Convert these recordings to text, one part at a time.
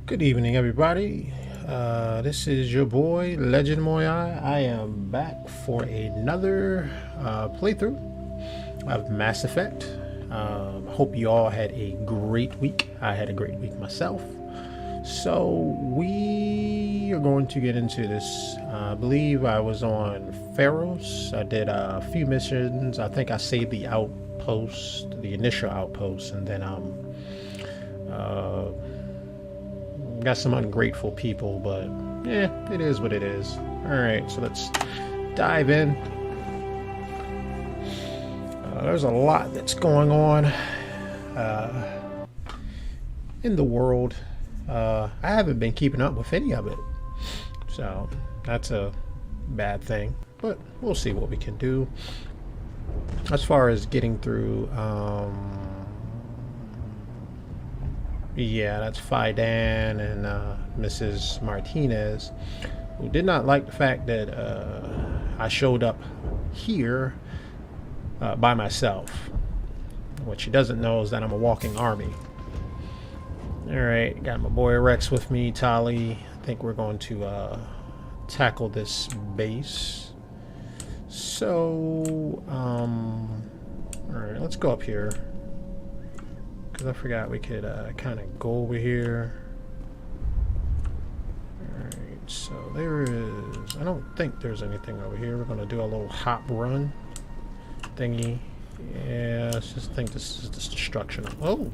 Good evening, everybody. This is your boy, Legend Muyui. I am back for another playthrough of Mass Effect. Hope you all had a great week. I had a great week myself. So we are going to get into this. I believe I was on Pharos. I did a few missions. I think I saved the outpost, the initial outpost, and then got some ungrateful people, but yeah, it is what it is. Alright, so let's dive in. There's a lot that's going on in the world. I haven't been keeping up with any of it, so that's a bad thing, but we'll see what we can do. As far as getting through, yeah, that's Fidan and Mrs. Martinez, who did not like the fact that I showed up here by myself. What she doesn't know is that I'm a walking army. Alright, got my boy Rex with me, Tali. I think we're going to tackle this base. So, alright, let's go up here. I forgot we could kind of go over here. Alright, so there is... I don't think there's anything over here. We're going to do a little hop run thingy. Yeah, let's just think this is this destruction. Oh!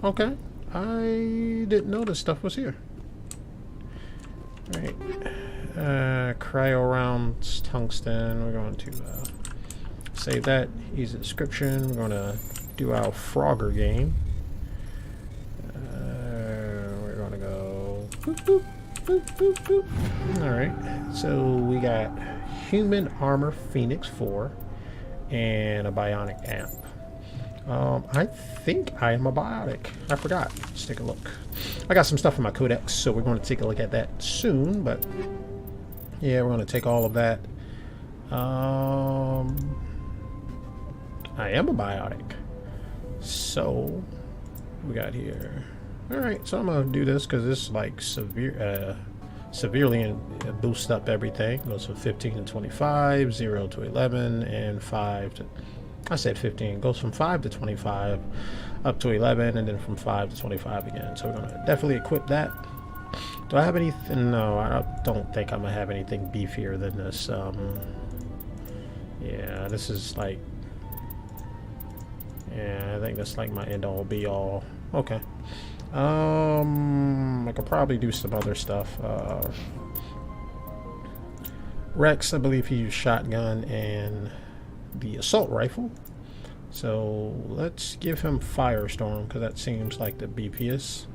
Okay. I didn't know this stuff was here. Alright. Cryo rounds, tungsten. We're going to save that. Easy description. We're going to do our Frogger game. We're gonna go boop, boop, boop, boop, boop. Alright, so we got human armor Phoenix 4 and a bionic amp. I think I am a biotic. I forgot. Let's take a look. I got some stuff in my codex, so we're going to take a look at that soon, but yeah, we're going to take all of that. I am a biotic. So, we got here. Alright, so I'm going to do this because this like severely boosts up everything. Goes from 15 to 25, 0 to 11, and 5 to... I said 15. Goes from 5 to 25, up to 11, and then from 5 to 25 again. So we're going to definitely equip that. Do I have anything? No, I don't think I'm going to have anything beefier than this. Yeah, this is like... Yeah, I think that's like my end all be all. Okay. I could probably do some other stuff. Rex, I believe he used shotgun and the assault rifle. So let's give him Firestorm because that seems like the beefiest.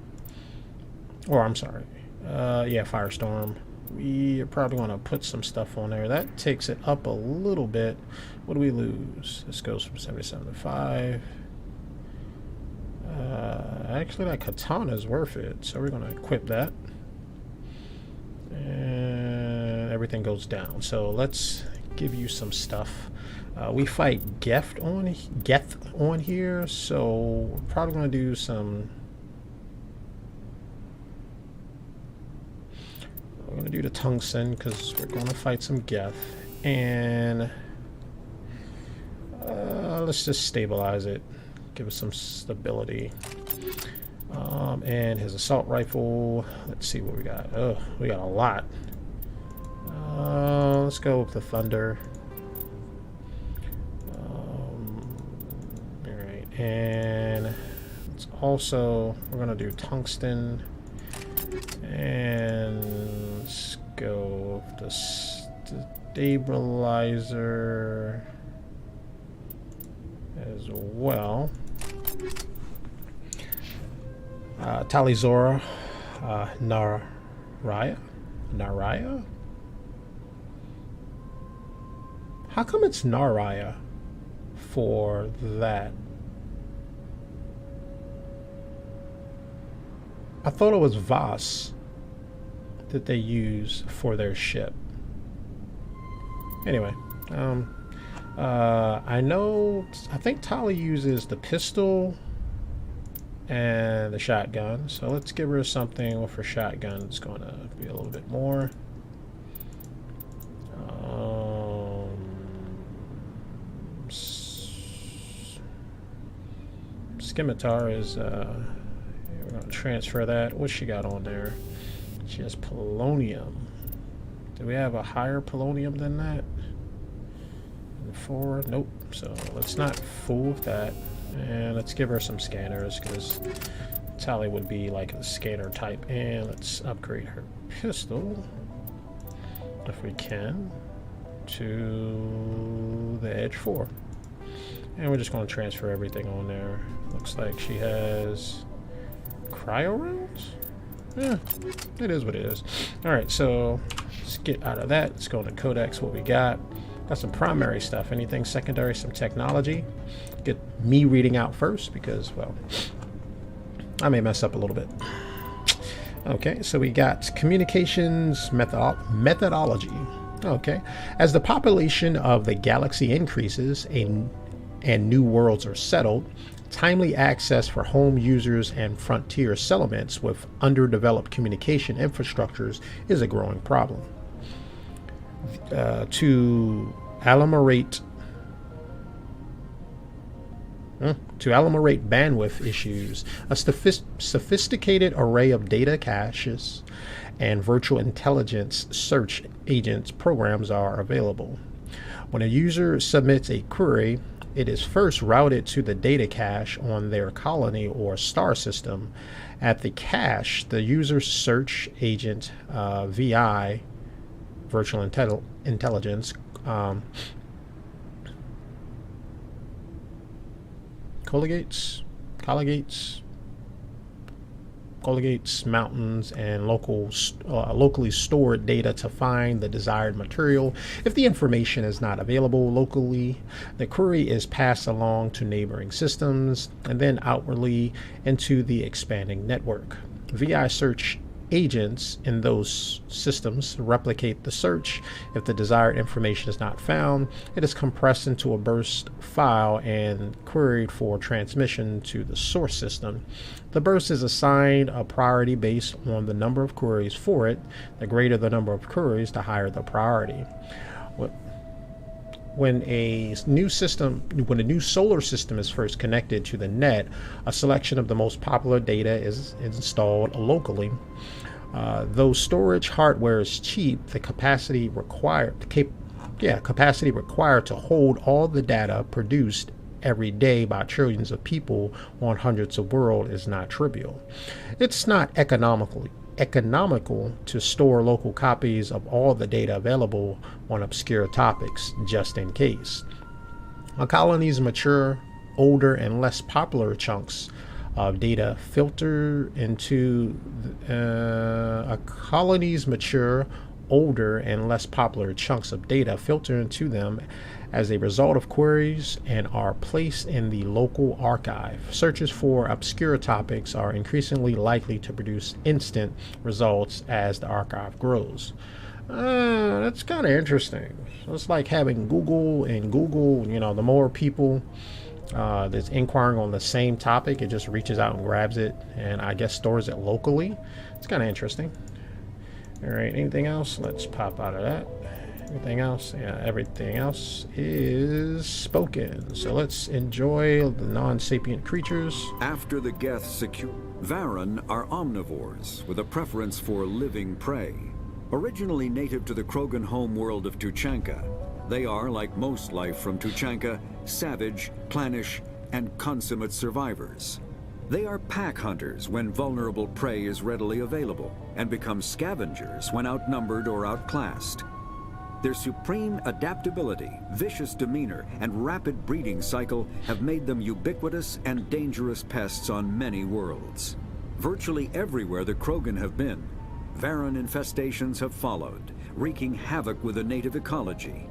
Or I'm sorry. Yeah, Firestorm. We are probably going to put some stuff on there. That takes it up a little bit. What do we lose? This goes from 77 to 5. Actually, that katana is worth it. So we're going to equip that. And everything goes down. So let's give you some stuff. We fight Geth on here. So we're probably going to do some... We're going to do the tungsten because we're going to fight some Geth. And let's just stabilize it. Give us some stability. And his assault rifle. Let's see what we got. Oh, we got a lot. Let's go with the thunder. Alright, and it's also... We're going to do tungsten. And let's go with the stabilizer as well. Talizora, Naraya? How come it's Naraya for that? I thought it was Voss that they use for their ship. Anyway, I think Tali uses the pistol and the shotgun. So let's give her something with her shotgun. It's going to be a little bit more. Scimitar is, we're going to transfer that. What's she got on there? She has polonium. Do we have a higher polonium than that? 4? Nope. So let's not fool with that. And let's give her some scanners, because Tally would be like a scanner type. And let's upgrade her pistol, if we can, to the Edge 4. And we're just going to transfer everything on there. Looks like she has cryo rounds? Yeah, it is what it is. Alright, so let's get out of that. Let's go into Codex, what we got. Got some primary stuff. Anything secondary, some technology. Get me reading out first because, well, I may mess up a little bit. Okay, so we got communications methodology. Okay, as the population of the galaxy increases and new worlds are settled, timely access for home users and frontier settlements with underdeveloped communication infrastructures is a growing problem. To ameliorate bandwidth issues, a sophisticated array of data caches and virtual intelligence search agents programs are available. When a user submits a query, it is first routed to the data cache on their colony or star system. At the cache, the user search agent, VI, virtual intelligence, colligates mountains and locally stored data to find the desired material. If the information is not available locally, the query is passed along to neighboring systems and then outwardly into the expanding network. VI search agents in those systems replicate the search. If the desired information is not found, it is compressed into a burst file and queried for transmission to the source system. The burst is assigned a priority based on the number of queries for it. The greater the number of queries, the higher the priority. When a new solar system is first connected to the net, a selection of the most popular data is installed locally. Though storage hardware is cheap, the capacity required to hold all the data produced every day by trillions of people on hundreds of worlds is not trivial. It's not economical to store local copies of all the data available on obscure topics just in case. A colony's mature, older, and less popular chunks of data filter into them as a result of queries and are placed in the local archive. Searches for obscure topics are increasingly likely to produce instant results as the archive grows. That's kind of interesting. So it's like having Google, and Google, the more people that's inquiring on the same topic, it just reaches out and grabs it and I guess stores it locally. It's kind of interesting. All right, anything else? Let's pop out of that. Everything else? Yeah, everything else is spoken. So let's enjoy the non-sapient creatures. After the Geth secure, Varan are omnivores with a preference for living prey. Originally native to the Krogan homeworld of Tuchanka, they are, like most life from Tuchanka, savage, clannish, and consummate survivors. They are pack hunters when vulnerable prey is readily available, and become scavengers when outnumbered or outclassed. Their supreme adaptability, vicious demeanor, and rapid breeding cycle have made them ubiquitous and dangerous pests on many worlds. Virtually everywhere the Krogan have been, Varan infestations have followed, wreaking havoc with the native ecology.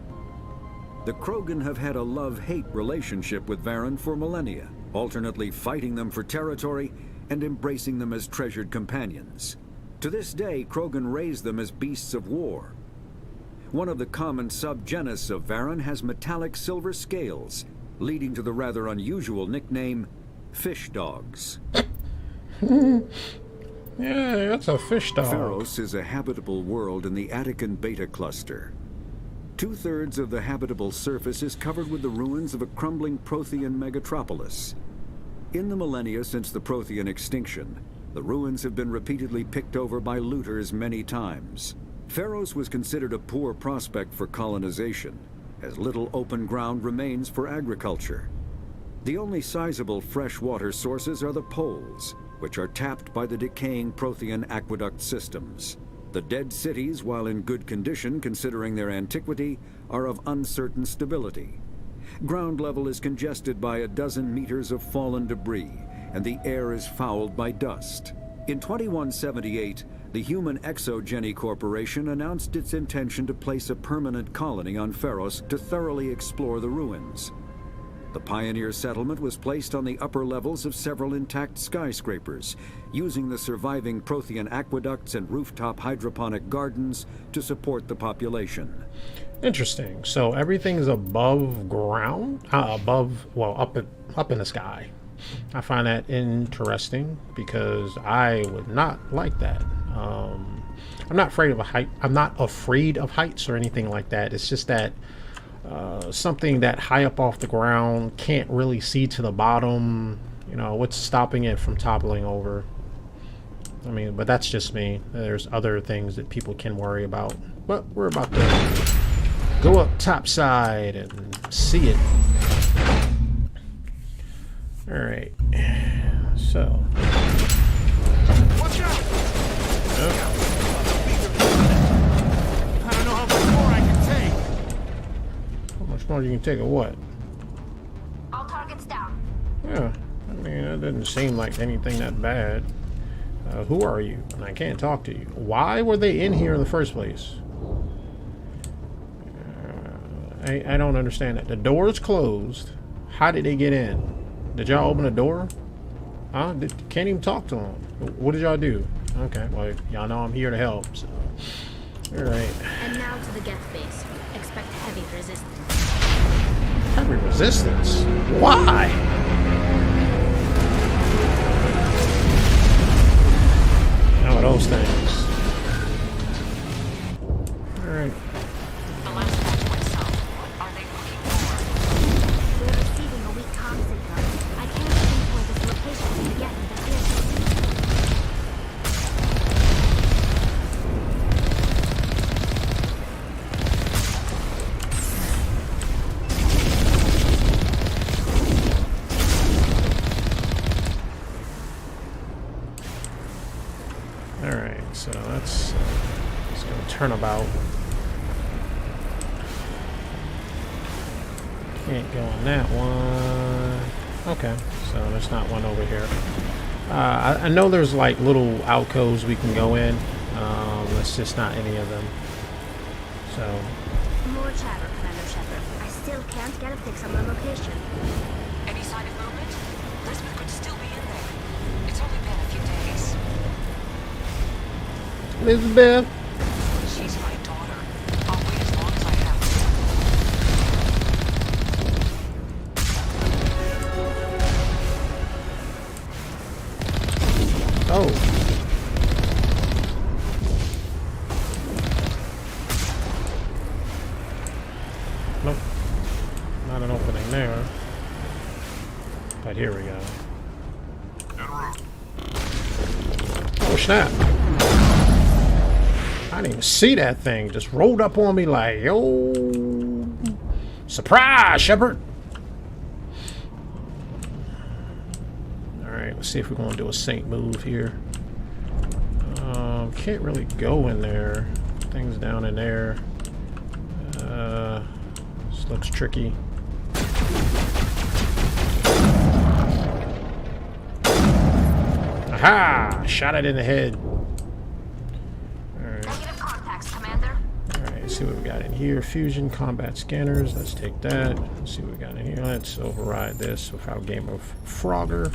The Krogan have had a love-hate relationship with Varan for millennia, alternately fighting them for territory and embracing them as treasured companions. To this day, Krogan raise them as beasts of war. One of the common subgenus of Varan has metallic silver scales, leading to the rather unusual nickname, fish dogs. Yeah, that's a fish dog. Pharos is a habitable world in the Attican Beta cluster. 2/3 of the habitable surface is covered with the ruins of a crumbling Prothean megatropolis. In the millennia since the Prothean extinction, the ruins have been repeatedly picked over by looters many times. Pharos was considered a poor prospect for colonization, as little open ground remains for agriculture. The only sizable freshwater sources are the poles, which are tapped by the decaying Prothean aqueduct systems. The dead cities, while in good condition considering their antiquity, are of uncertain stability. Ground level is congested by a dozen meters of fallen debris, and the air is fouled by dust. In 2178, the Human Exogeny Corporation announced its intention to place a permanent colony on Pharos to thoroughly explore the ruins. The pioneer settlement was placed on the upper levels of several intact skyscrapers, using the surviving Prothean aqueducts and rooftop hydroponic gardens to support the population. Interesting. So everything's above ground, up in the sky. I find that interesting because I would not like that. I'm not afraid of a height. I'm not afraid of heights or anything like that. It's just that something that high up off the ground can't really see to the bottom. You know, what's stopping it from toppling over? I mean, but that's just me. There's other things that people can worry about. But we're about to go up topside and see it. All right. So. Watch out! Yep. I don't know how much more I can take. How much more you can take of what? All targets down. Yeah. I mean, that doesn't seem like anything that bad. Who are you? And I can't talk to you. Why were they in here in the first place? I don't understand that. The door's closed. How did they get in? Did y'all open the door? Huh? Can't even talk to them. What did y'all do? Okay, well, y'all know I'm here to help, so. Alright. And now to the Geth base. Expect heavy resistance. Heavy resistance? Why? How are those things? Alright. The last batch went south. Are they looking for? We're receiving a weak comm signal. I can't pinpoint its location to the Geth interference. Alright, so that's gonna turn about. Can't go on that one. Okay, so there's not one over here. I know there's like little alcoves we can go in. It's just not any of them. So More chatter, Commander Shepard. I still can't get a fix on the location. Any sign of movement? Lisbeth could still be in there. It's only been a few days. Elizabeth. She's my daughter. I'll wait as long as I have to. Oh. Nope. Not an opening there. But here we go. Oh snap. I didn't even see that thing. Just rolled up on me like, yo. Surprise, Shepard. Alright, let's see if we're going to do a Saint move here. Can't really go in there. Things down in there. This looks tricky. Aha! Shot it in the head. Alright. Negative contacts, Commander. Alright, let's see what we got in here. Fusion, combat scanners. Let's take that. Let's see what we got in here. Let's override this with our game of Frogger.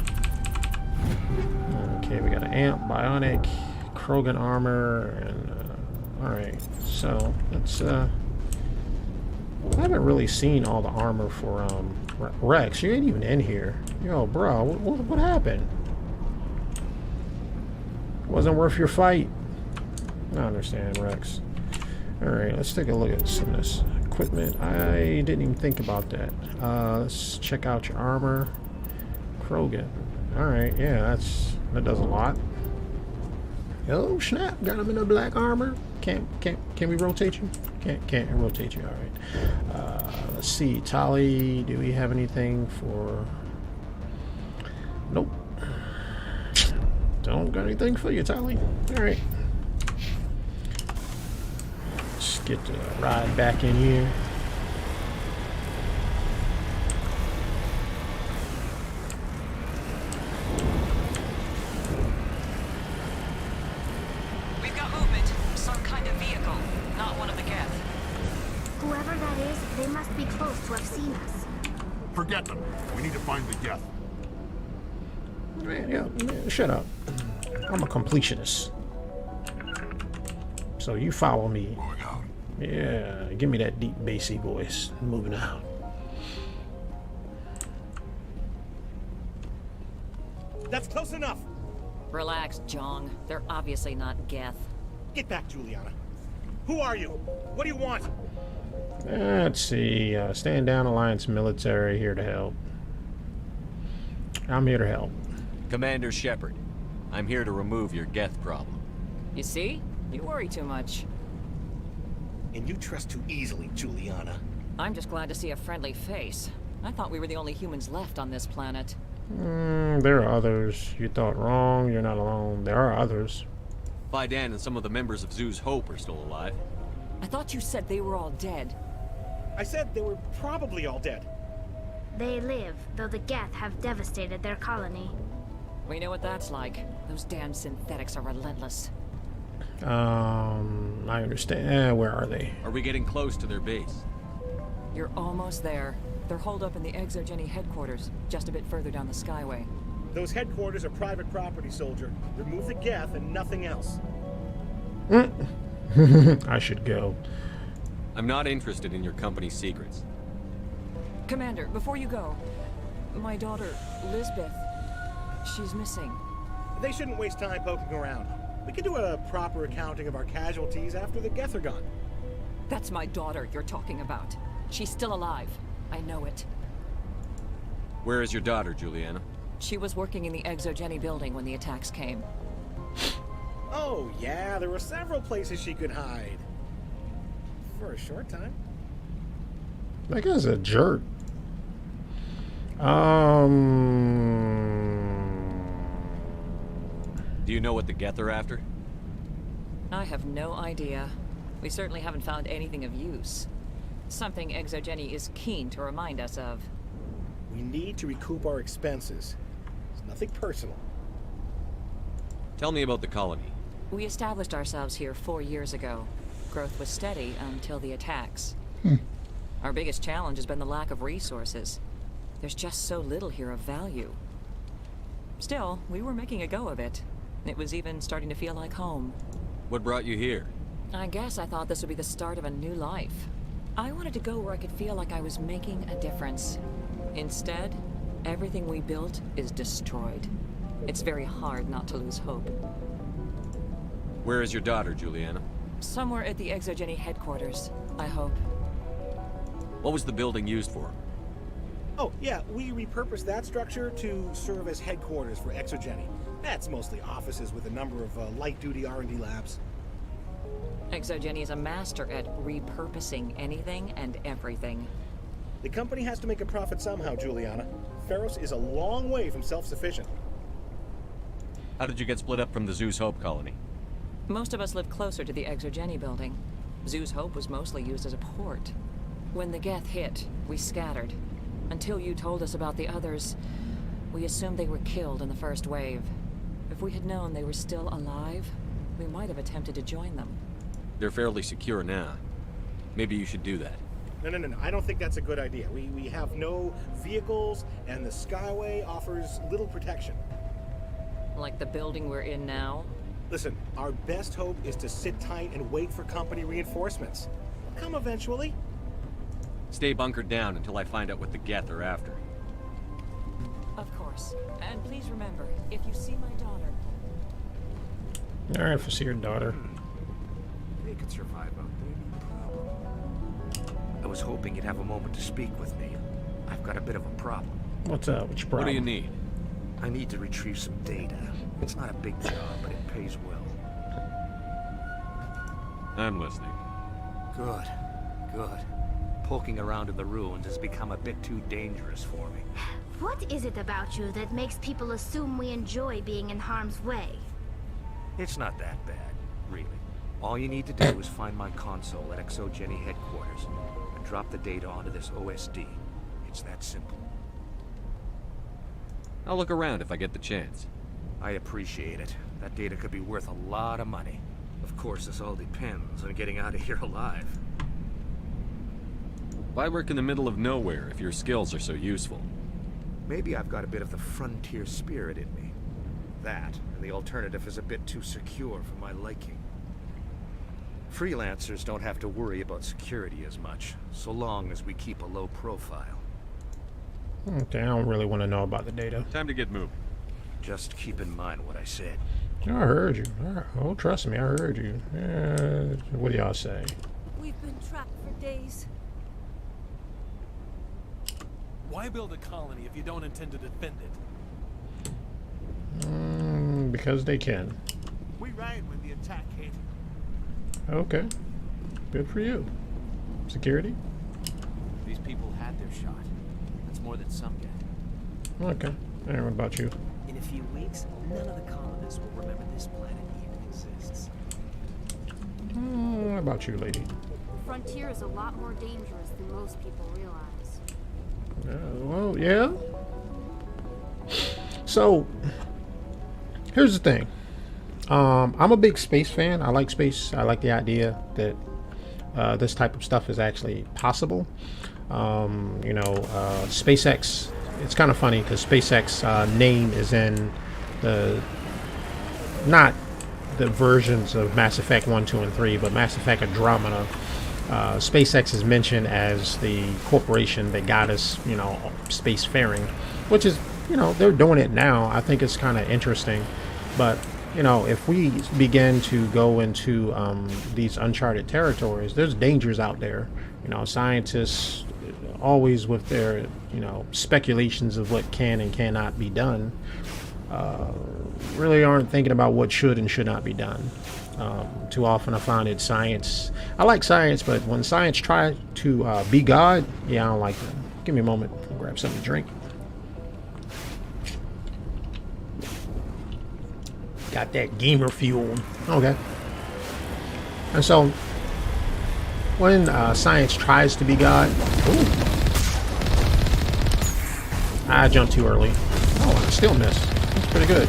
Okay, we got an amp, bionic, Krogan armor, and alright, so let's I haven't really seen all the armor for Rex. You ain't even in here. Yo, bro, what happened? Wasn't worth your fight. I understand, Rex. Alright, let's take a look at some of this equipment. I didn't even think about that. Let's check out your armor. Krogan. Alright, yeah, that does a lot. Oh snap, got him in a black armor. Can we rotate you? Can't rotate you, alright. Let's see, Tali, do we have anything for... Nope. Don't got anything for you, Tali. Alright. Let's get the ride back in here. We've got movement. Some kind of vehicle. Not one of the Geth. Whoever that is, they must be close to have seen us. Forget them. We need to find the Geth. Yeah, shut up. I'm a completionist. So you follow me. Moving out. Yeah, give me that deep bassy voice. Moving out. That's close enough. Relax, Jong. They're obviously not Geth. Get back, Juliana. Who are you? What do you want? Let's see. Stand down, Alliance military, here to help. I'm here to help. Commander Shepard, I'm here to remove your Geth problem. You see? You worry too much. And you trust too easily, Juliana. I'm just glad to see a friendly face. I thought we were the only humans left on this planet. There are others. You thought wrong. You're not alone. There are others. Fidan and some of the members of Zoo's Hope are still alive. I thought you said they were all dead. I said they were probably all dead. They live, though the Geth have devastated their colony. We know what that's like. Those damn synthetics are relentless. I understand. Where are they? Are we getting close to their base? You're almost there. They're holed up in the Exogeny headquarters, just a bit further down the Skyway. Those headquarters are private property, soldier. Remove the Geth and nothing else. I should go. I'm not interested in your company's secrets. Commander, before you go, my daughter, Lisbeth, she's missing. They shouldn't waste time poking around. We can do a proper accounting of our casualties after the Geth are gone. That's my daughter you're talking about. She's still alive. I know it. Where is your daughter, Juliana? She was working in the Exogeny building when the attacks came. Oh, yeah, there were several places she could hide. For a short time. That guy's a jerk. Do you know what the Geth are after? I have no idea. We certainly haven't found anything of use. Something Exogeny is keen to remind us of. We need to recoup our expenses. It's nothing personal. Tell me about the colony. We established ourselves here 4 years ago. Growth was steady until the attacks. Our biggest challenge has been the lack of resources. There's just so little here of value. Still, we were making a go of it. It was even starting to feel like home. What brought you here? I guess I thought this would be the start of a new life. I wanted to go where I could feel like I was making a difference. Instead, everything we built is destroyed. It's very hard not to lose hope. Where is your daughter, Juliana? Somewhere at the Exogeny headquarters, I hope. What was the building used for? Oh, yeah, we repurposed that structure to serve as headquarters for Exogeny. That's mostly offices with a number of light-duty R&D labs. Exogeny is a master at repurposing anything and everything. The company has to make a profit somehow, Juliana. Feros is a long way from self-sufficient. How did you get split up from the Zoo's Hope colony? Most of us lived closer to the Exogeny building. Zoo's Hope was mostly used as a port. When the Geth hit, we scattered. Until you told us about the others, we assumed they were killed in the first wave. If we had known they were still alive, we might have attempted to join them. They're fairly secure now. Maybe you should do that. No. I don't think that's a good idea. We have no vehicles, and the Skyway offers little protection. Like the building we're in now? Listen, our best hope is to sit tight and wait for company reinforcements. They'll come eventually. Stay bunkered down until I find out what the Geth are after. Of course. And please remember, if you see my daughter... All right, if I see your daughter. They could survive out there, no problem. I was hoping you'd have a moment to speak with me. I've got a bit of a problem. What's up? What's your problem? What do you need? I need to retrieve some data. It's not a big job, but it pays well. I'm listening. Good. Good. Poking around in the ruins has become a bit too dangerous for me. What is it about you that makes people assume we enjoy being in harm's way? It's not that bad, really. All you need to do is find my console at Exogeny headquarters and drop the data onto this OSD. It's that simple. I'll look around if I get the chance. I appreciate it. That data could be worth a lot of money. Of course, this all depends on getting out of here alive. Why work in the middle of nowhere if your skills are so useful? Maybe I've got a bit of the frontier spirit in me. That, and the alternative is a bit too secure for my liking. Freelancers don't have to worry about security as much, so long as we keep a low profile. Okay, I don't really want to know about the data. Time to get moving. Just keep in mind what I said. I heard you. Oh, trust me, I heard you. What do y'all say? We've been trapped for days. Why build a colony if you don't intend to defend it? Because they can. We ran when the attack hit. Okay. Good for you. Security? These people had their shot. That's more than some get. Okay. And what about you? In a few weeks, none of the colonists will remember this planet even exists. What about you, lady? The frontier is a lot more dangerous than most people realize. Well, yeah. So, here's the thing. I'm a big space fan. I like space. I like the idea that this type of stuff is actually possible. SpaceX, it's kind of funny because SpaceX name is in not the versions of Mass Effect 1, 2, and 3, but Mass Effect Andromeda. SpaceX is mentioned as the corporation that got us, spacefaring, which is, they're doing it now. I think it's kind of interesting. But, if we begin to go into these uncharted territories, there's dangers out there. Scientists always with their, speculations of what can and cannot be done, really aren't thinking about what should and should not be done. Too often I find it science. I like science, but when science tries to be God, yeah, I don't like that. Give me a moment. I'll grab something to drink. Got that gamer fuel. Okay. And so, when science tries to be God, ooh, I jumped too early. Oh, I still missed. That's pretty good.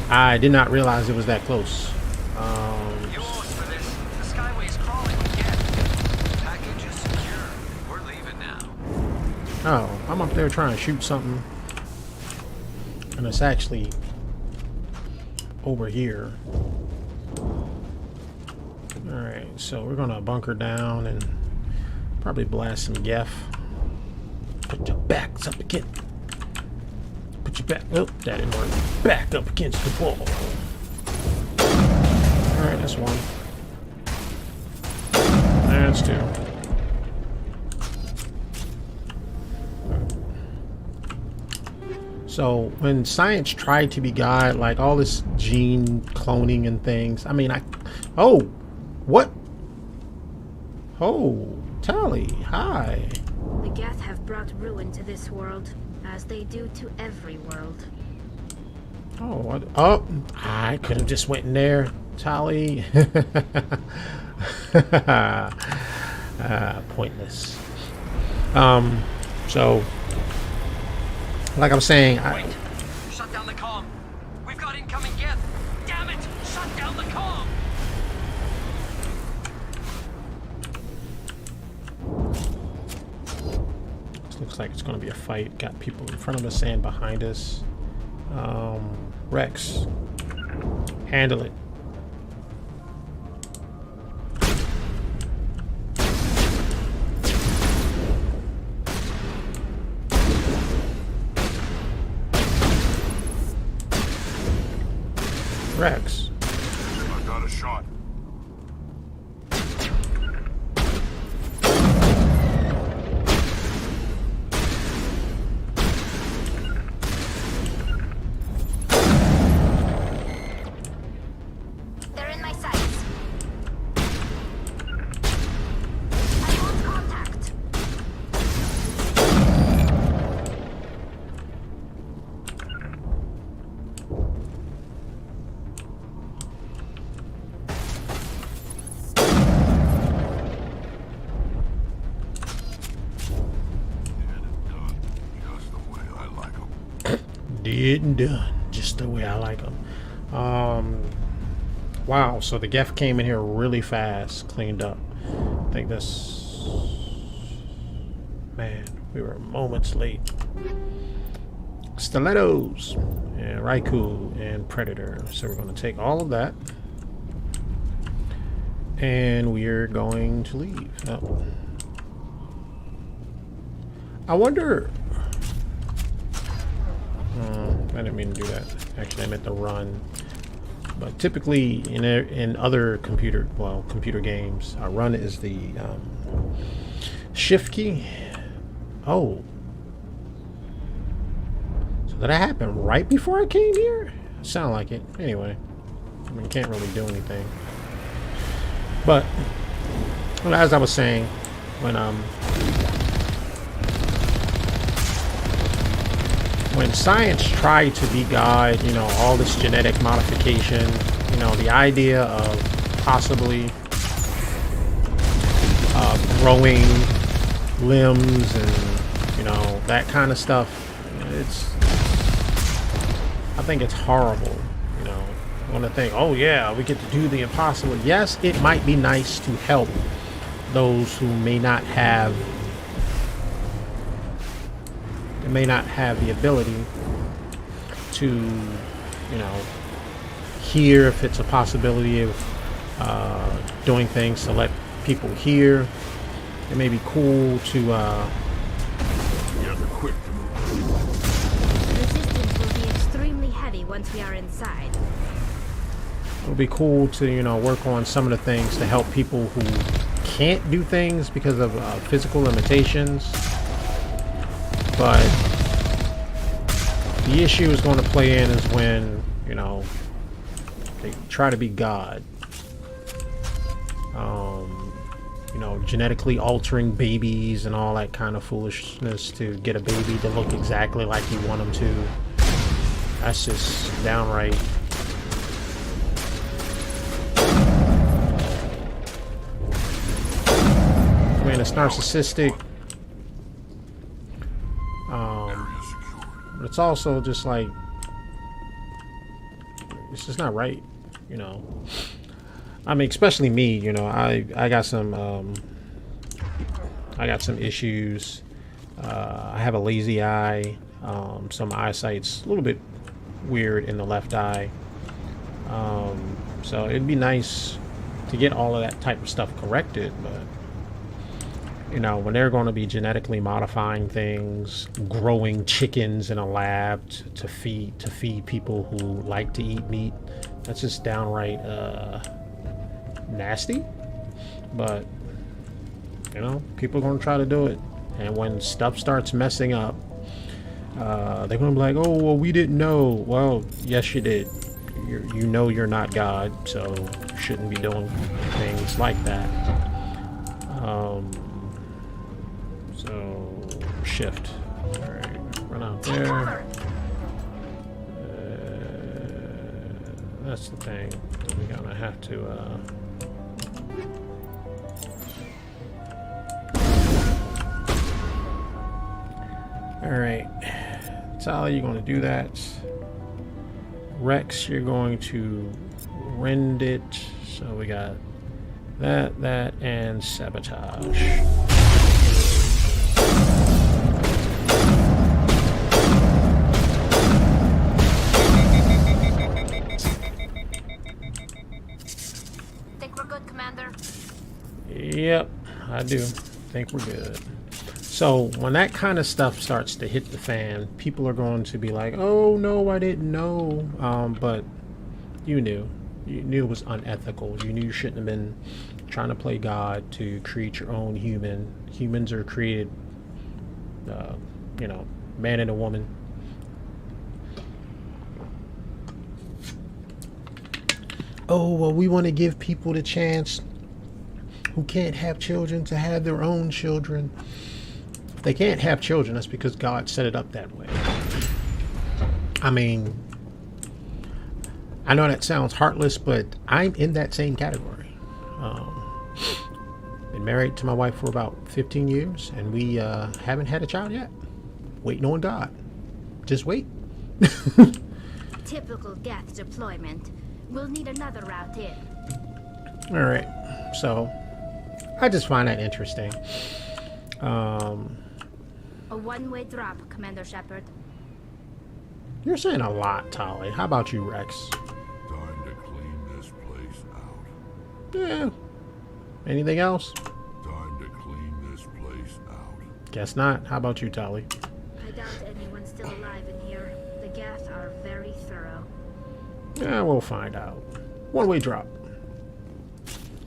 I did not realize it was that close. Yours for this. The Skyway's crawling again. Package is secure. We're leaving now. Oh, I'm up there trying to shoot something. And it's actually over here. Alright, so we're gonna bunker down and probably blast some Geth. Put your backs up again. Put your back. Oh, that didn't work. Back up against the wall. Alright, that's one. That's two. So when science tried to be God, like all this gene cloning and things, I mean, oh, what? Oh, Tally, hi. The Geth have brought ruin to this world, as they do to every world. Oh, I could have just went in there, Tally. Pointless. So, like I'm saying, Wait! Shut down the comm! We've got incoming Geth! Damn it! Shut down the comm! this looks like it's going to be a fight. Got people in front of us and behind us. Rex, handle it. Rex. I got a shot. They're in my sights. I want contact. Dead and done, just the way I like them. Wow, so the Geth came in here really fast, cleaned up. I think this... Man, we were moments late. Stilettos, and Raikou, and Predator. So we're going to take all of that. And we're going to leave. Oh. I wonder... I didn't mean to do that. Actually, I meant to run. But typically, in other computer games, run is the shift key. Oh, so did that happen right before I came here? Sound like it. Anyway, I mean, can't really do anything. But well, as I was saying, when science tried to be God, you know, all this genetic modification, you know, the idea of possibly growing limbs and, you know, that kind of stuff, I think it's horrible, you know. I want to think, oh yeah, we get to do the impossible. Yes, it might be nice to help those who may not have the ability to, you know, hear if it's a possibility of doing things to let people hear. It may be cool to quick. Resistance will be extremely heavy once we are inside. it would be cool to, you know, work on some of the things to help people who can't do things because of physical limitations. But the issue is going to play in is when, you know, they try to be God. You know, genetically altering babies and all that kind of foolishness to get a baby to look exactly like you want them to. That's just downright. I mean, it's narcissistic. But it's also just like, it's just not right, you know. I mean, especially me, you know, I got some issues. I have a lazy eye. Some eyesight's a little bit weird in the left eye. So it'd be nice to get all of that type of stuff corrected, but you know, when they're going to be genetically modifying things, growing chickens in a lab to feed people who like to eat meat, that's just downright nasty. But you know, people are going to try to do it, and when stuff starts messing up, they're going to be like, oh well, we didn't know. Well, yes you did. You know you're not God, so you shouldn't be doing things like that. So shift. All right, run out there. That's the thing. We're gonna have to. All right, Tali, you're going to do that. Rex, you're going to rend it. So we got that, and sabotage. Think we're good, Commander? Yep, I do. Think we're good. So when that kind of stuff starts to hit the fan, people are going to be like, oh no, I didn't know. But You knew. You knew it was unethical. You knew you shouldn't have been trying to play God to create your own human. Humans are created, you know, man and a woman. Oh, well, we want to give people the chance who can't have children to have their own children. If they can't have children, that's because God set it up that way. I mean, I know that sounds heartless, but I'm in that same category. Been married to my wife for about 15 years, and we haven't had a child yet. Waiting on God. Just wait. Typical Geth deployment. We'll need another route in. All right. So, I just find that interesting. A one-way drop, Commander Shepard. You're saying a lot, Tali. How about you, Rex? Time to clean this place out. Yeah. Anything else? Time to clean this place out. Guess not. How about you, Tali? I doubt anyone's still alive in here. The Geth are very thorough. Yeah, we'll find out. One-way drop.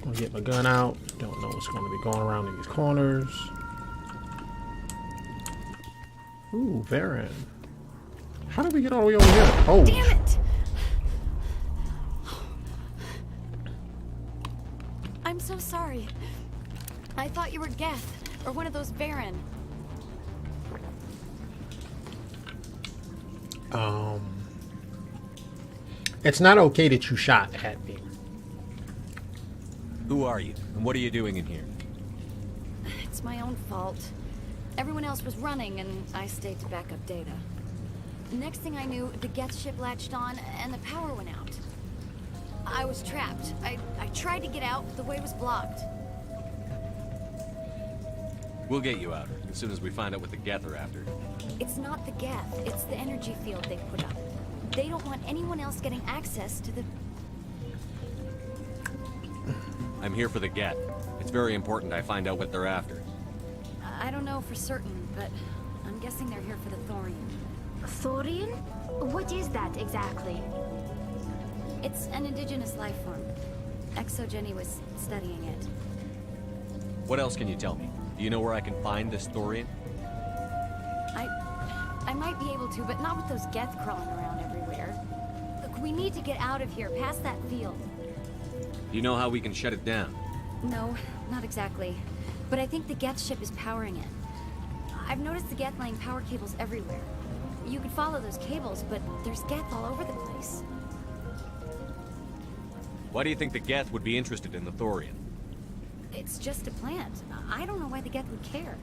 Gonna get my gun out. Don't know what's going to be going around in these corners. Ooh, Varen. How did we get all the way over here? Oh, Damn it! I'm so sorry. I thought you were Geth, or one of those Varen. It's not okay that you shot at me. Who are you, and what are you doing in here? It's my own fault. Everyone else was running, and I stayed to back up data. Next thing I knew, the Geth ship latched on, and the power went out. I was trapped. I tried to get out, but the way was blocked. We'll get you out, as soon as we find out what the Geth are after. It's not the Geth, it's the energy field they put up. They don't want anyone else getting access to the... I'm here for the Geth. It's very important I find out what they're after. I don't know for certain, but I'm guessing they're here for the thorium. Thorium? What is that exactly? It's an indigenous life form. Exogeny was studying it. What else can you tell me? Do you know where I can find this thorium? I might be able to, but not with those Geth crawling around everywhere. Look, we need to get out of here, past that field. Do you know how we can shut it down? No, not exactly. But I think the Geth ship is powering it. I've noticed the Geth laying power cables everywhere. You could follow those cables, but there's Geth all over the place. Why do you think the Geth would be interested in the thorium? It's just a plant. I don't know why the Geth would care.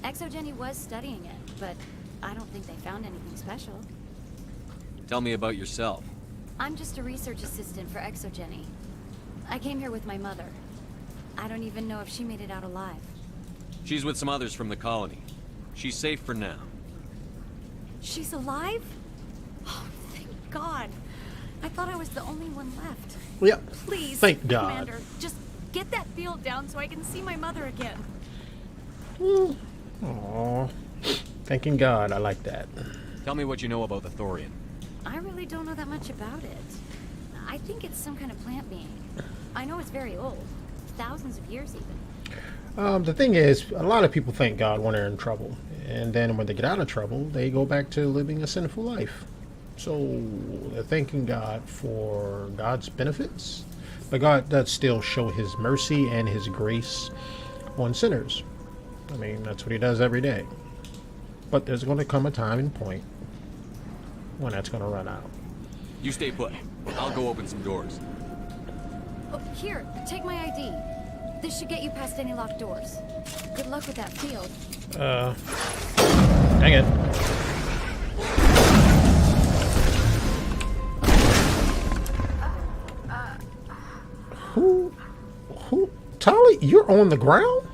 Exogeny was studying it, but I don't think they found anything special. Tell me about yourself. I'm just a research assistant for Exogeny. I came here with my mother. I don't even know if she made it out alive. She's with some others from the colony. She's safe for now. She's alive? Oh, thank God. I thought I was the only one left. Yep. Please, Thank God. Commander, just get that field down so I can see my mother again. Aww. Thanking God, I like that. Tell me what you know about the thorium. I really don't know that much about it. I think it's some kind of plant being. I know it's very old. Thousands of years even. The thing is, a lot of people thank God when they're in trouble. And then when they get out of trouble, they go back to living a sinful life. So they're thanking God for God's benefits. But God does still show his mercy and his grace on sinners. I mean, that's what he does every day. But there's going to come a time and point when that's going to run out. You stay put. I'll go open some doors. Oh, here, take my ID. This should get you past any locked doors. Good luck with that field. Dang it. Who? Tali, you're on the ground?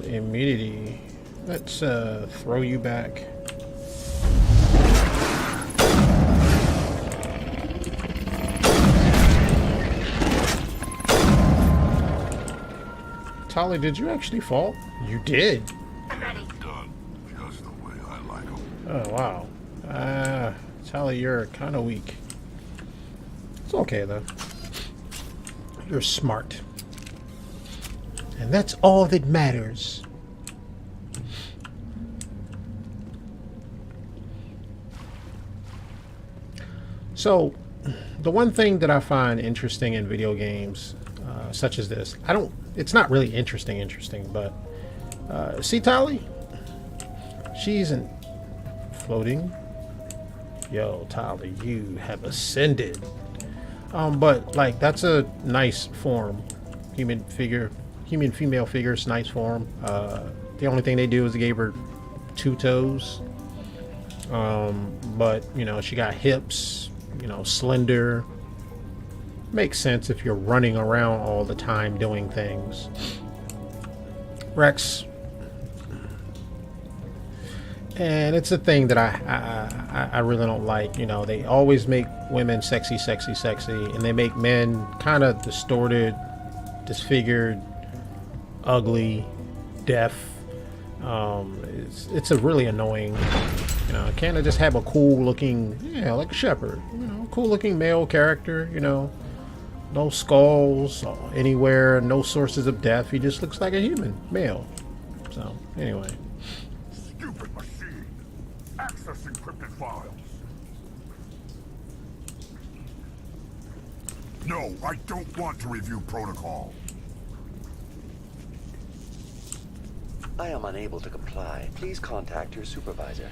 Immunity. Let's, throw you back. Tali, did you actually fall? You did. Done. Just the way I like them. Oh, wow. Tally, you're kind of weak. It's okay, though. You're smart. And that's all that matters. So, the one thing that I find interesting in video games, such as this, it's not really interesting, but, see Tally? She's floating. Yo, Tally, you have ascended. But, like, that's a nice form. Human female figure's nice form. The only thing they do is they gave her 2 toes. But, you know, she got hips, you know, slender. Makes sense if you're running around all the time doing things. Rex. And it's a thing that I really don't like. You know, they always make women sexy, and they make men kind of distorted, disfigured, ugly, deaf. It's a really annoying. You know, can't I just have a cool looking, like a shepherd, you know, cool looking male character, you know, no skulls anywhere, no sources of death. He just looks like a human male. So anyway. Stupid machine. Access encrypted files. No, I don't want to review protocol. I am unable to comply. Please contact your supervisor.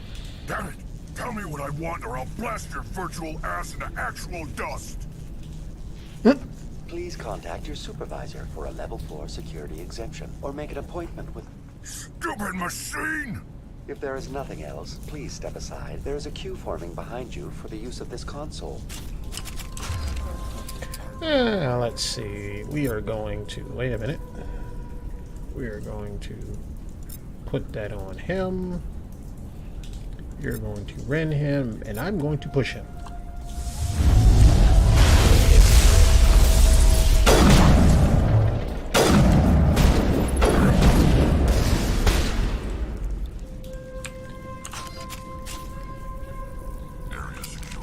Damn it! Tell me what I want or I'll blast your virtual ass into actual dust! Please contact your supervisor for a level 4 security exemption, or make an appointment with... Stupid machine! If there is nothing else, please step aside. There is a queue forming behind you for the use of this console. Let's see. We are going to... Wait a minute. We are going to put that on him. You're going to rend him, and I'm going to push him.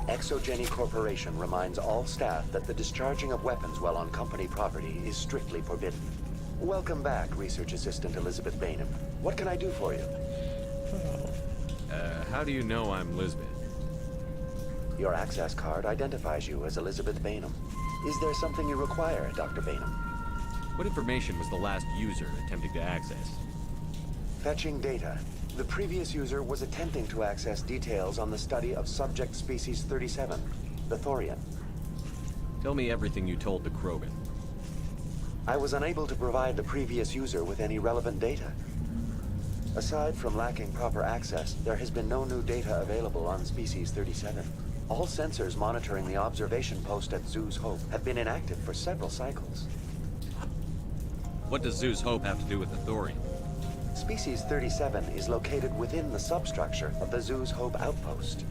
Exogeny Corporation reminds all staff that the discharging of weapons while on company property is strictly forbidden. Welcome back, Research Assistant Elizabeth Bainham. What can I do for you? How do you know I'm Lisbeth? Your access card identifies you as Elizabeth Bainham. Is there something you require, Dr. Bainham? What information was the last user attempting to access? Fetching data. The previous user was attempting to access details on the study of subject species 37, the Thorian. Tell me everything you told the Krogan. I was unable to provide the previous user with any relevant data. Aside from lacking proper access, there has been no new data available on species 37. All sensors monitoring the observation post at Zoo's Hope have been inactive for several cycles. What does Zoo's Hope have to do with the Thorian? Species 37 is located within the substructure of the Zoo's Hope outpost.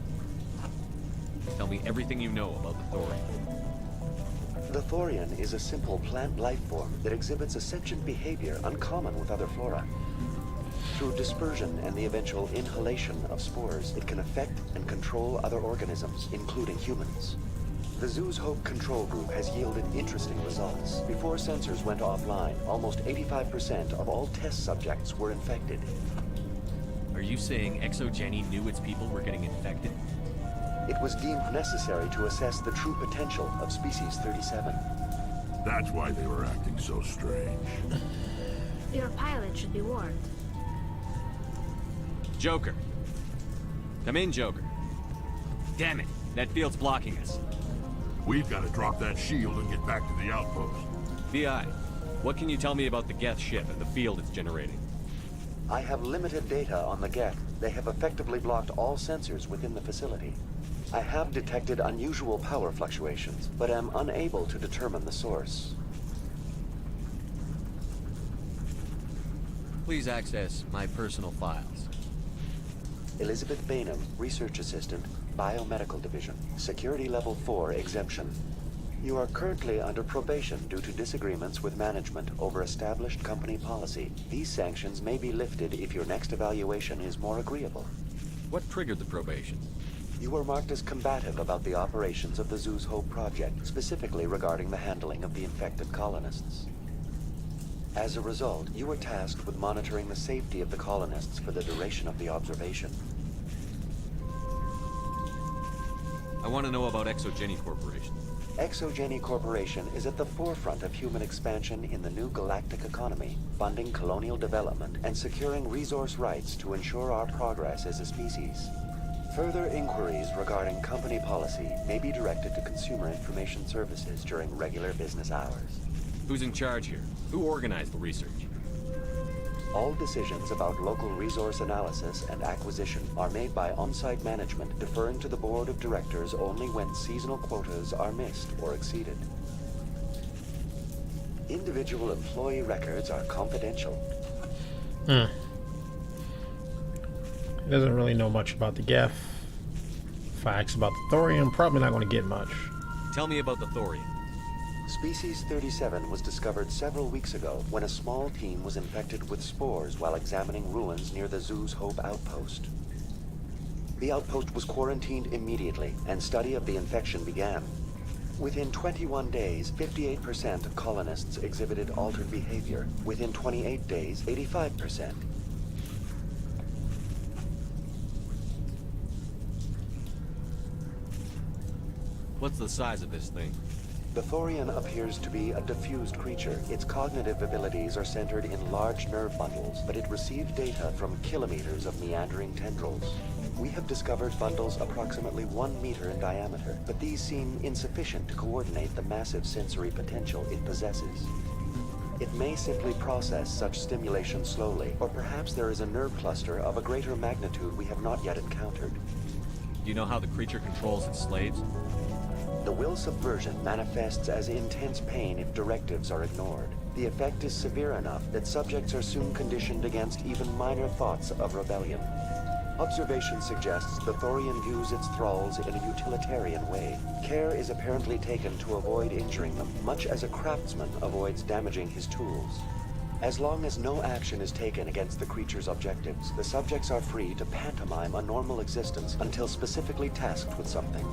Tell me everything you know about the Thorian. The Thorian is a simple plant life form that exhibits a sentient behavior uncommon with other flora. Through dispersion and the eventual inhalation of spores, it can affect and control other organisms, including humans. The Zoo's Hope control group has yielded interesting results. Before sensors went offline, almost 85% of all test subjects were infected. Are you saying Exogeny knew its people were getting infected? It was deemed necessary to assess the true potential of species 37. That's why they were acting so strange. Your pilot should be warned. Joker. Come in, Joker. Damn it, that field's blocking us. We've got to drop that shield and get back to the outpost. VI, what can you tell me about the Geth ship and the field it's generating? I have limited data on the Geth. They have effectively blocked all sensors within the facility. I have detected unusual power fluctuations, but am unable to determine the source. Please access my personal files. Elizabeth Bainham, Research Assistant, Biomedical Division, Security Level 4 exemption. You are currently under probation due to disagreements with management over established company policy. These sanctions may be lifted if your next evaluation is more agreeable. What triggered the probation? You were marked as combative about the operations of the Zeus Hope project, specifically regarding the handling of the infected colonists. As a result, you were tasked with monitoring the safety of the colonists for the duration of the observation. I want to know about Exogeny Corporation. Exogeny Corporation is at the forefront of human expansion in the new galactic economy, funding colonial development and securing resource rights to ensure our progress as a species. Further inquiries regarding company policy may be directed to Consumer Information Services during regular business hours. Who's in charge here? Who organized the research? All decisions about local resource analysis and acquisition are made by on-site management, deferring to the board of directors only when seasonal quotas are missed or exceeded. Individual employee records are confidential. He doesn't really know much about the Geth. Facts about the thorium, probably not going to get much. Tell me about the thorium. Species 37 was discovered several weeks ago when a small team was infected with spores while examining ruins near the Zeus Hope outpost. The outpost was quarantined immediately, and study of the infection began. Within 21 days, 58% of colonists exhibited altered behavior. Within 28 days, 85%. What's the size of this thing? The Thorian appears to be a diffused creature. Its cognitive abilities are centered in large nerve bundles, but it receives data from kilometers of meandering tendrils. We have discovered bundles approximately 1 meter in diameter, but these seem insufficient to coordinate the massive sensory potential it possesses. It may simply process such stimulation slowly, or perhaps there is a nerve cluster of a greater magnitude we have not yet encountered. Do you know how the creature controls its slaves? The will subversion manifests as intense pain if directives are ignored. The effect is severe enough that subjects are soon conditioned against even minor thoughts of rebellion. Observation suggests the Thorian views its thralls in a utilitarian way. Care is apparently taken to avoid injuring them, much as a craftsman avoids damaging his tools. As long as no action is taken against the creature's objectives, the subjects are free to pantomime a normal existence until specifically tasked with something.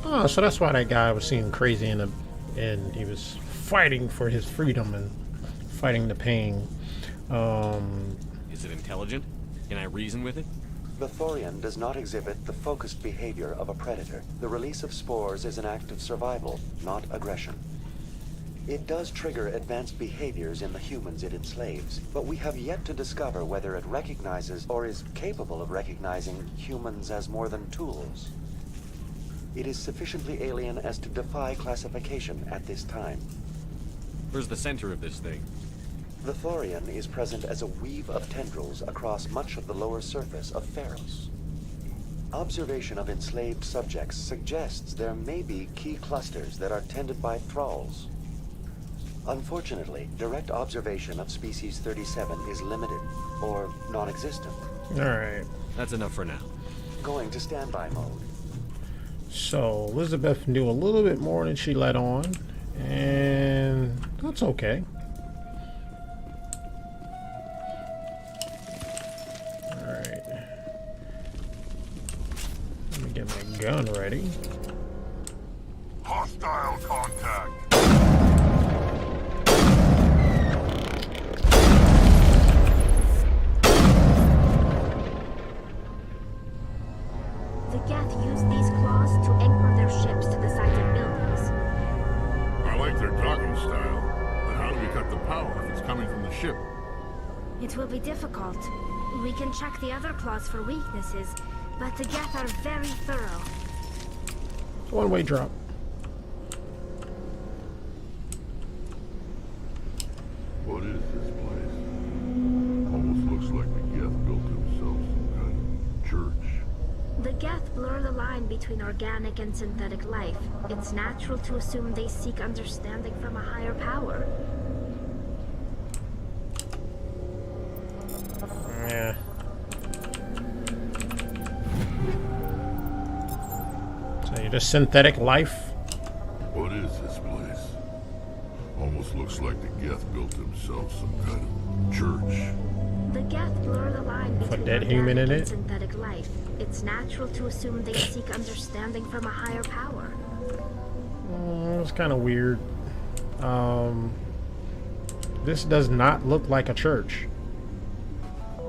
Oh, so that's why that guy was seeming crazy and he was fighting for his freedom and fighting the pain. Is it intelligent? Can I reason with it? The Thorian does not exhibit the focused behavior of a predator. The release of spores is an act of survival, not aggression. It does trigger advanced behaviors in the humans it enslaves, but we have yet to discover whether it recognizes or is capable of recognizing humans as more than tools. It is sufficiently alien as to defy classification at this time. Where's the center of this thing? The Thorian is present as a weave of tendrils across much of the lower surface of Pharos. Observation of enslaved subjects suggests there may be key clusters that are tended by thralls. Unfortunately, direct observation of species 37 is limited, or non-existent. Alright. That's enough for now. Going to standby mode. So, Elizabeth knew a little bit more than she let on, and that's okay. Alright. Let me get my gun ready. Hostile contact. The Geth use these claws to anchor their ships to the sides of buildings. I like their docking style, but how do we cut the power if it's coming from the ship? It will be difficult. We can check the other claws for weaknesses, but the Geth are very thorough. One-way drop. What is this place? Almost looks like the Geth built himself some kind of church. The Geth blur the line between organic and synthetic life. It's natural to assume they seek understanding from a higher power. Yeah. So you're just synthetic life? What is this place? Almost looks like the Geth built himself some kind of church. The Geth blur the line between dead organic human in and it? synthetic life. It's natural to assume they seek understanding from a higher power. It's kind of weird. This does not look like a church.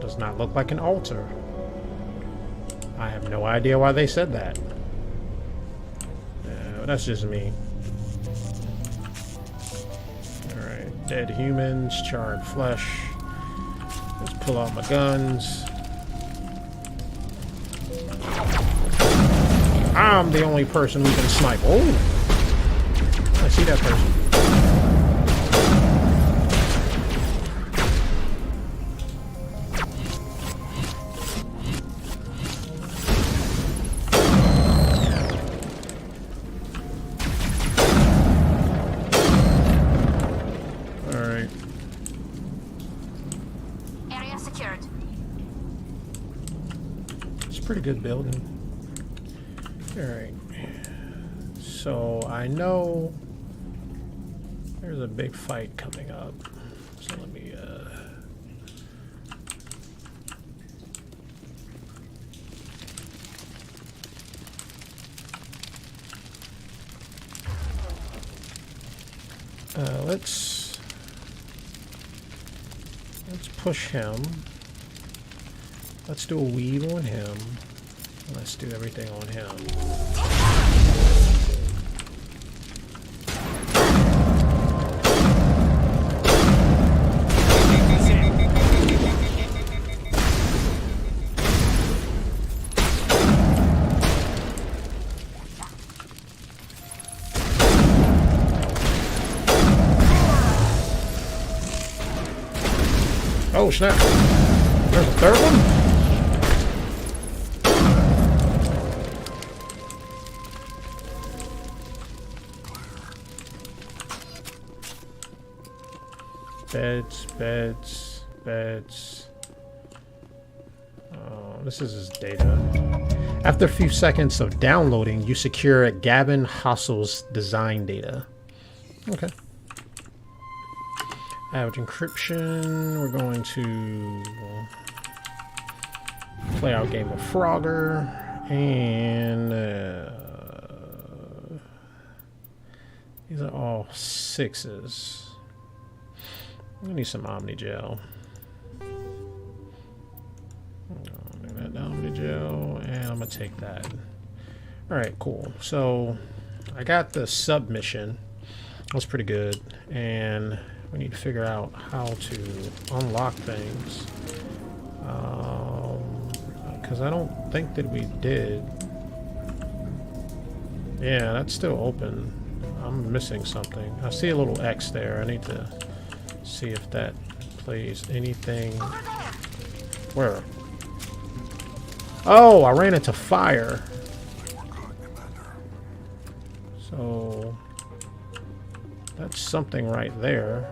Does not look like an altar. I have no idea why they said that. That's just me. Alright, dead humans, charred flesh. Let's pull out my guns. I'm the only person who can snipe. Oh! I see that person. Alright. Area secured. It's a pretty good building. Alright. So I know there's a big fight coming up. So let me let's push him. Let's do a weave on him. Let's do everything on him. Oh snap! There's a third one? Beds. Oh, this is his data. After a few seconds of downloading, you secure Gavin Hassel's design data. Okay. Average encryption. We're going to play our game of Frogger. And these are all 6s. I need some Omni Gel. That Omni Gel, and I'm gonna take that. All right, cool. So I got the submission. That's pretty good, and we need to figure out how to unlock things. Because I don't think that we did. Yeah, that's still open. I'm missing something. I see a little X there. I need to see if that plays anything. Where? Oh, I ran into fire. So that's something right there.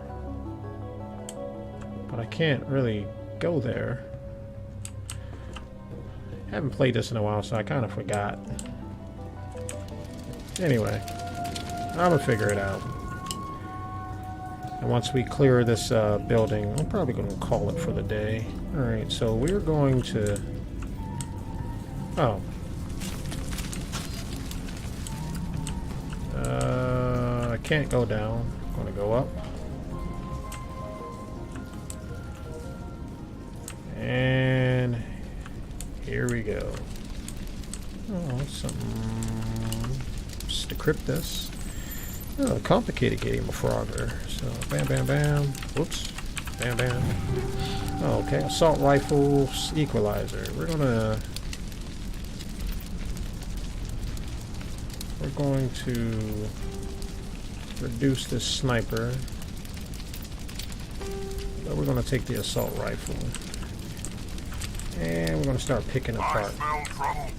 But I can't really go there. Haven't played this in a while, so I kind of forgot. Anyway, I'm gonna figure it out. And once we clear this building, I'm probably going to call it for the day. Alright, so we're going to... Oh. I can't go down. I'm going to go up. And here we go. Oh, something... Just decrypt this. Oh, complicated game of Frogger. So, bam, bam, bam. Whoops. Bam, bam. Oh, okay, assault rifles, equalizer. We're going to reduce this sniper. But we're going to take the assault rifle. And we're going to start picking apart. I smell trouble.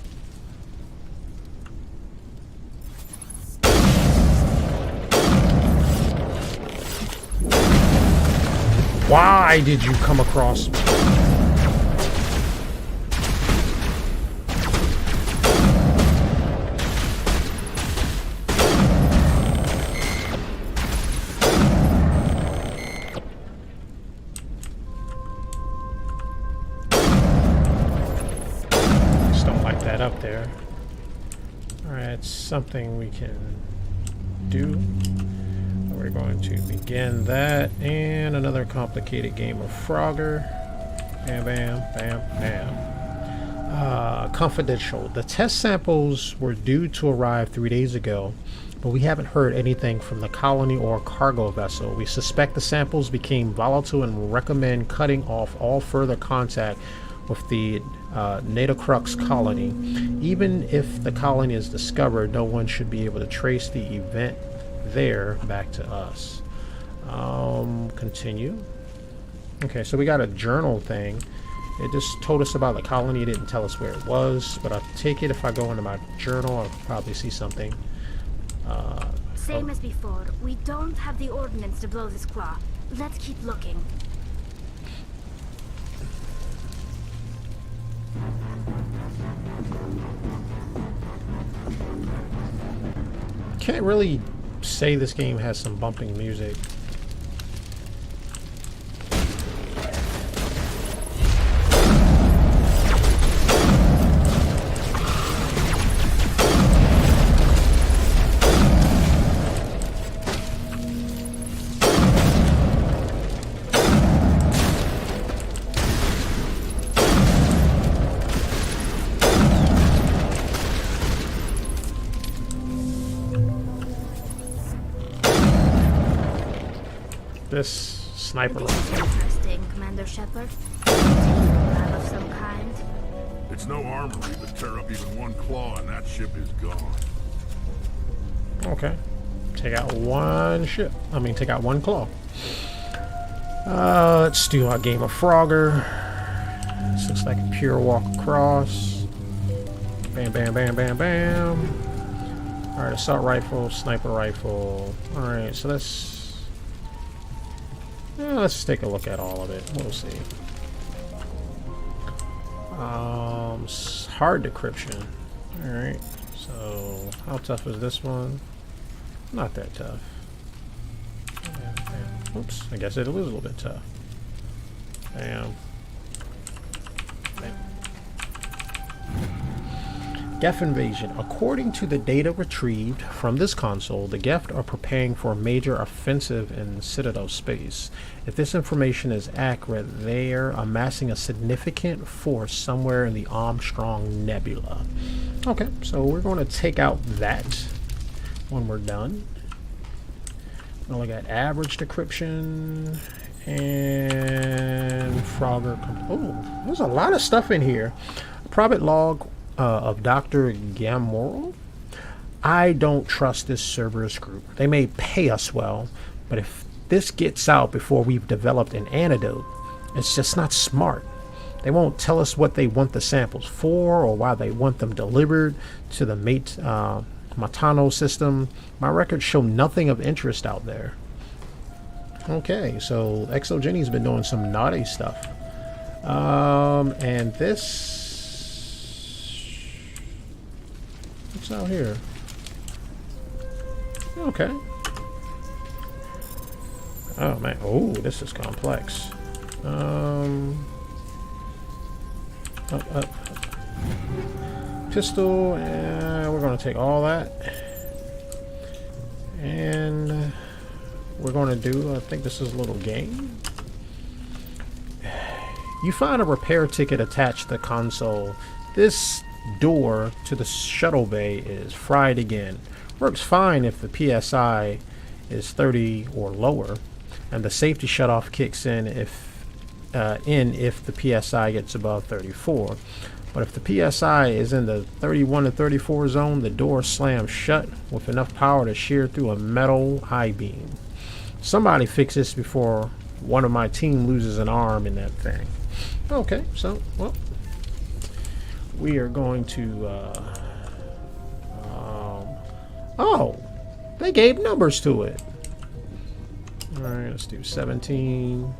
Why did you come across me? that up there. Alright, something we can do. We're going to begin that, and another complicated game of Frogger. Bam, bam, bam, bam. Confidential. The test samples were due to arrive 3 days ago, but we haven't heard anything from the colony or cargo vessel. We suspect the samples became volatile and recommend cutting off all further contact with the Natacrux colony. Even if the colony is discovered, no one should be able to trace the event there back to us. Continue. Okay, so we got a journal thing. It just told us about the colony. It didn't tell us where it was, but I take it if I go into my journal, I'll probably see something. Same as before. We don't have the ordnance to blow this claw. Let's keep looking. Can't really say this game has some bumping music. This sniper rifle. Interesting, Commander Shepard. Lab of some kind. It's no armory, but tear up even one claw and that ship is gone. Okay. Take out one ship. I mean, take out one claw. Let's do our game of Frogger. This looks like a pure walk across. Bam, bam, bam, bam, bam. Alright, assault rifle, sniper rifle. Alright, so let's take a look at all of it. We'll see. Hard decryption. Alright, so how tough is this one? Not that tough. Oops, I guess it is a little bit tough. Bam. Bam. Geth invasion. According to the data retrieved from this console, the Geth are preparing for a major offensive in Citadel space. If this information is accurate, they are amassing a significant force somewhere in the Armstrong Nebula. Okay, so we're going to take out that when we're done. We'll look at average decryption and Frogger. Oh, there's a lot of stuff in here. Private log of Dr. Gamorro. I don't trust this Cerberus group. They may pay us well, but if this gets out before we've developed an antidote, it's just not smart. They won't tell us what they want the samples for or why they want them delivered to the Matano system. My records show nothing of interest out there. Okay, so ExoGenny's been doing some naughty stuff. And this... what's out here? Okay. Oh man, oh, this is complex. Up. Pistol, and we're going to take all that. And we're going to do, I think this is a little game. You find a repair ticket attached to the console. This door to the shuttle bay is fried again. Works fine if the PSI is 30 or lower, and the safety shutoff kicks in if the PSI gets above 34. But if the PSI is in the 31 to 34 zone, the door slams shut with enough power to shear through a metal I-beam. Somebody fix this before one of my team loses an arm in that thing. Okay, so, well, we are going to, oh, they gave numbers to it. Alright, let's do 17.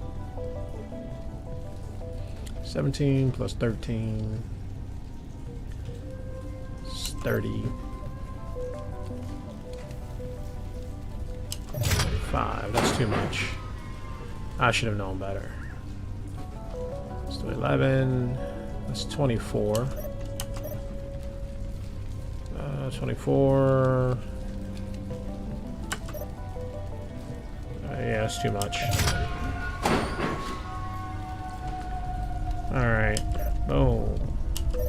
17 plus 13 is 30. 5, that's too much. I should have known better. Let's do 11. That's 24. 24. Yeah, it's too much. Alright. Boom.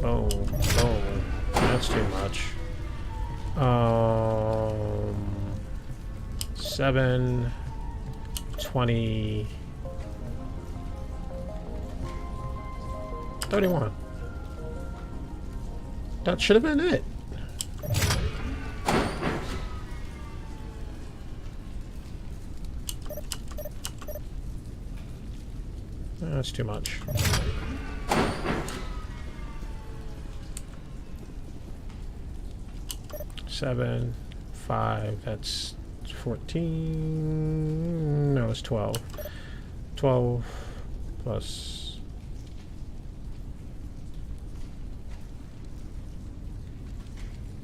Boom. Boom. That's too much. 7, 20, 31. That should have been it. That's too much. Seven, 5, that's 14. No, it's 12. 12 plus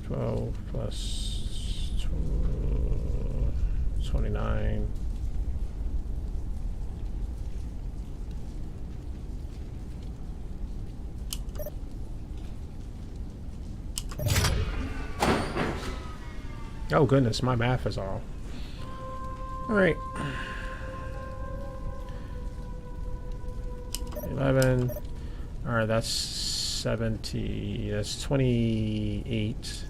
12 plus 29. Oh goodness, my math is all. Alright. 11. Alright, that's 70. That's 28.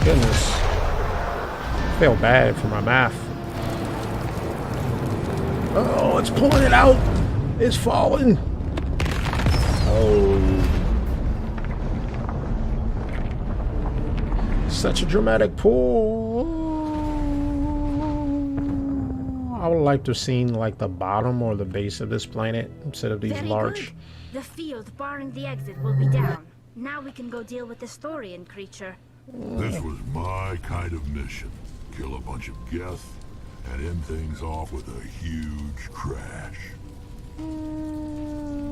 Goodness. I feel bad for my math. Oh, it's pulling it out. It's falling. Oh. Such a dramatic pull. I would like to have seen like the bottom or the base of this planet instead of these Very large. good. The field barring the exit will be down. Now we can go deal with the Storian creature. This was my kind of mission. Kill a bunch of Geth and end things off with a huge crash.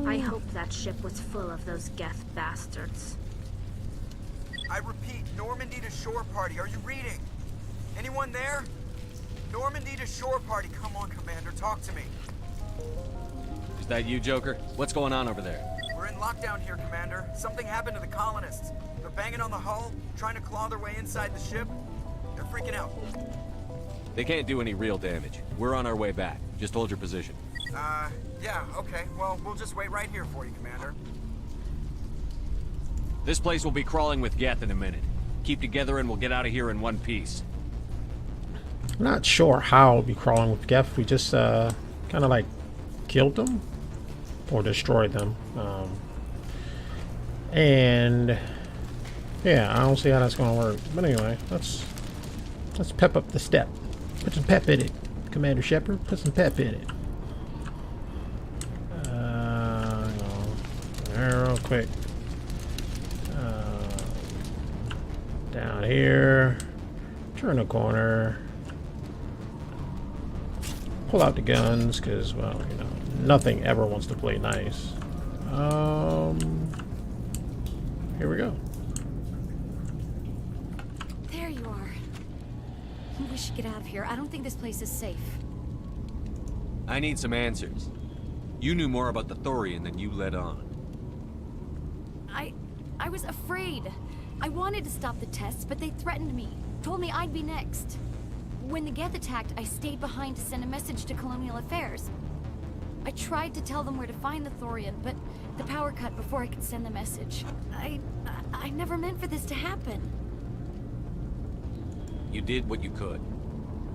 I hope that ship was full of those Geth bastards. I repeat, Normandy to shore party. Are you reading? Anyone there? Normandy to shore party. Come on, Commander, talk to me. Is that you, Joker? What's going on over there? We're in lockdown here, Commander. Something happened to the colonists. They're banging on the hull, trying to claw their way inside the ship. They're freaking out. They can't do any real damage. We're on our way back. Just hold your position. Yeah, okay. Well, we'll just wait right here for you, Commander. This place will be crawling with Geth in a minute. Keep together and we'll get out of here in one piece. I'm not sure how I'll be crawling with Geth. We just kind of like killed them or destroyed them. And yeah, I don't see how that's going to work. But anyway, let's pep up the step. Put some pep in it, Commander Shepard. Put some pep in it. There, real quick. Down here. Turn the corner. Pull out the guns, because, well, you know, nothing ever wants to play nice. Here we go. There you are. We should get out of here. I don't think this place is safe. I need some answers. You knew more about the Thorian than you let on. I was afraid. I wanted to stop the tests, but they threatened me. Told me I'd be next. When the Geth attacked, I stayed behind to send a message to Colonial Affairs. I tried to tell them where to find the Thorian, but the power cut before I could send the message. I never meant for this to happen. You did what you could.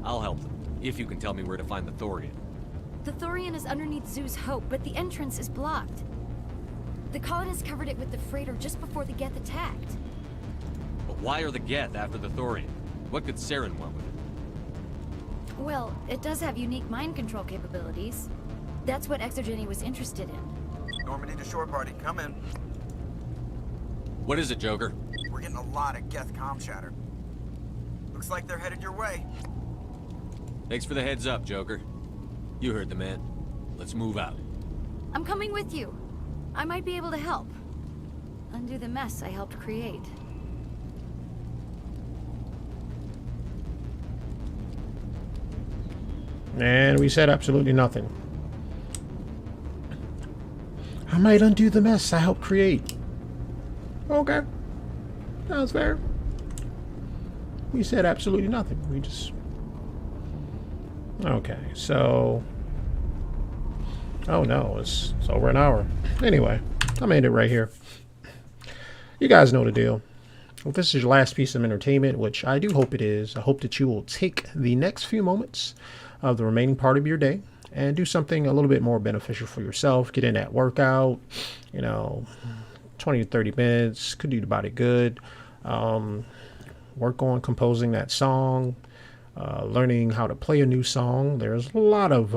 I'll help them, if you can tell me where to find the Thorian. The Thorian is underneath Zeus Hope, but the entrance is blocked. The colonists covered it with the freighter just before the Geth attacked. But why are the Geth after the Thorian? What could Saren want with it? Well, it does have unique mind control capabilities. That's what Exogeny was interested in. Normandy to shore party, come in. What is it, Joker? We're getting a lot of Geth comm chatter. Looks like they're headed your way. Thanks for the heads up, Joker. You heard the man. Let's move out. I'm coming with you. I might be able to help. Undo the mess I helped create. And we said absolutely nothing. I might undo the mess I helped create. Okay. Sounds fair. We said absolutely nothing. We just... Okay, so... Oh no, it's over an hour. Anyway, I made it right here. You guys know the deal. If this is your last piece of entertainment, which I do hope it is, I hope that you will take the next few moments of the remaining part of your day and do something a little bit more beneficial for yourself. Get in that workout, you know, 20 to 30 minutes, could do the body good. Work on composing that song, learning how to play a new song. There's a lot of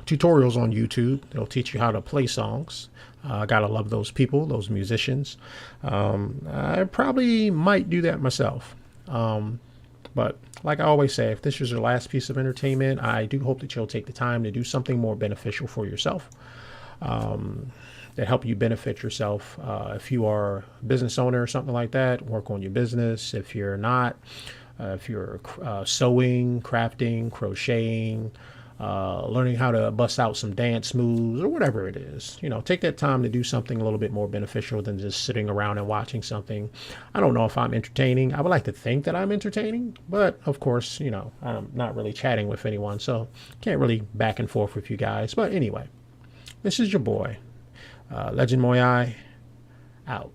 tutorials on YouTube. They'll teach you how to play songs. Gotta love those people, those musicians. I probably might do that myself. But like I always say, if this is your last piece of entertainment, I do hope that you'll take the time to do something more beneficial for yourself, that help you benefit yourself. If you are a business owner or something like that, work on your business. If you're not, if you're sewing, crafting, crocheting, learning how to bust out some dance moves or whatever it is, you know, take that time to do something a little bit more beneficial than just sitting around and watching something. I don't know if I'm entertaining. I would like to think that I'm entertaining, but of course, you know, I'm not really chatting with anyone, so can't really back and forth with you guys. But anyway, this is your boy, Legend Muyui, out.